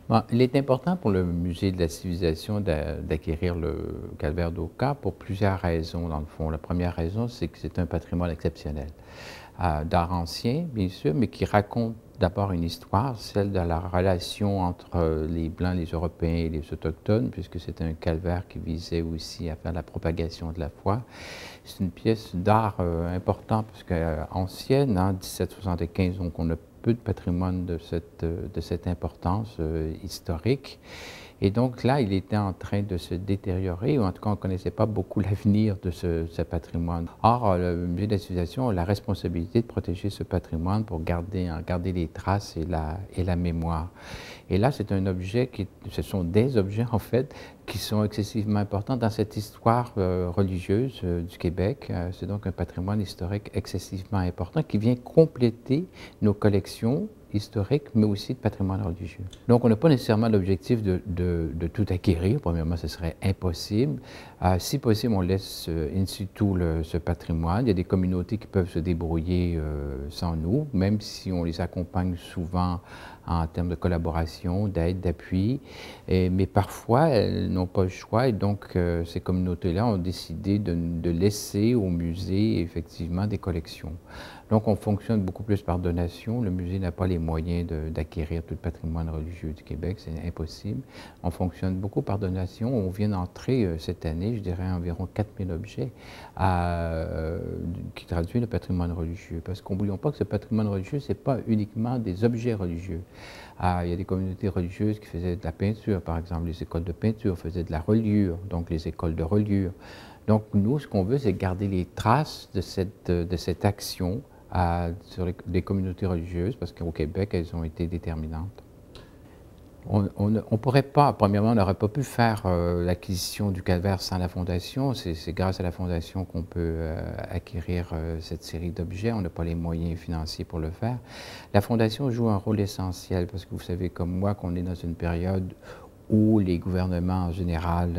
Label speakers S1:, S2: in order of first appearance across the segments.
S1: Bon, il est important pour le Musée de la civilisation d'acquérir le calvaire d'Oka pour plusieurs raisons, dans le fond. La première raison, c'est que c'est un patrimoine exceptionnel, d'art ancien, bien sûr, mais qui raconte d'abord une histoire, celle de la relation entre les Blancs, les Européens et les Autochtones, puisque c'est un calvaire qui visait aussi à faire la propagation de la foi. C'est une pièce d'art importante, parce qu'ancienne, en 1775, donc on a peu de patrimoine de cette importance historique. Et donc là, il était en train de se détériorer, ou en tout cas, on ne connaissait pas beaucoup l'avenir de ce patrimoine. Or, le Musée de la civilisation a la responsabilité de protéger ce patrimoine pour en garder les traces et la mémoire. Et là, c'est un objet ce sont des objets, en fait, qui sont excessivement importants dans cette histoire religieuse du Québec. C'est donc un patrimoine historique excessivement important qui vient compléter nos collections historique, mais aussi de patrimoine religieux. Donc, on n'a pas nécessairement l'objectif de tout acquérir. Premièrement, ce serait impossible. Si possible, on laisse in situ ce patrimoine. Il y a des communautés qui peuvent se débrouiller sans nous, même si on les accompagne souvent en termes de collaboration, d'aide, d'appui. Mais parfois, elles n'ont pas le choix et donc ces communautés-là ont décidé de laisser au musée effectivement des collections. Donc, on fonctionne beaucoup plus par donation. Le musée n'a pas les moyens d'acquérir tout le patrimoine religieux du Québec, c'est impossible. On fonctionne beaucoup par donation. On vient d'entrer cette année, je dirais, environ 4000 objets qui traduisent le patrimoine religieux. Parce qu'oublions pas que ce patrimoine religieux, ce n'est pas uniquement des objets religieux. Il y a des communautés religieuses qui faisaient de la peinture, par exemple. Les écoles de peinture faisaient de la reliure, donc les écoles de reliure. Donc, nous, ce qu'on veut, c'est garder les traces de cette action sur les communautés religieuses, parce qu'au Québec, elles ont été déterminantes. On ne pourrait pas, premièrement, on n'aurait pas pu faire l'acquisition du calvaire sans la Fondation. C'est grâce à la Fondation qu'on peut acquérir cette série d'objets. On n'a pas les moyens financiers pour le faire. La Fondation joue un rôle essentiel, parce que vous savez comme moi qu'on est dans une période où les gouvernements en général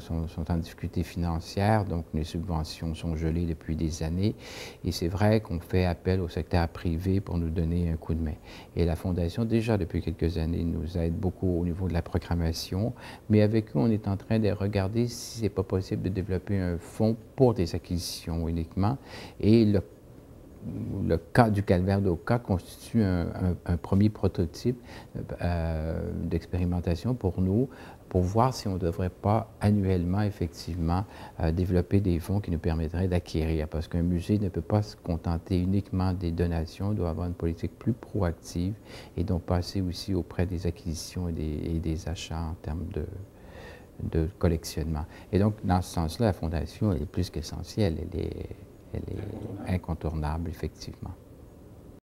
S1: sont en difficulté financière, donc les subventions sont gelées depuis des années. Et c'est vrai qu'on fait appel au secteur privé pour nous donner un coup de main. Et la Fondation, déjà depuis quelques années, nous aide beaucoup au niveau de la programmation, mais avec eux, on est en train de regarder si c'est pas possible de développer un fonds pour des acquisitions uniquement. Et le cas du calvaire d'Oka constitue un premier prototype d'expérimentation pour nous, pour voir si on ne devrait pas annuellement, effectivement, développer des fonds qui nous permettraient d'acquérir. Parce qu'un musée ne peut pas se contenter uniquement des donations, il doit avoir une politique plus proactive et donc passer aussi auprès des acquisitions et des achats en termes de collectionnement. Et donc, dans ce sens-là, la Fondation elle est plus qu'essentielle, elle est incontournable, effectivement.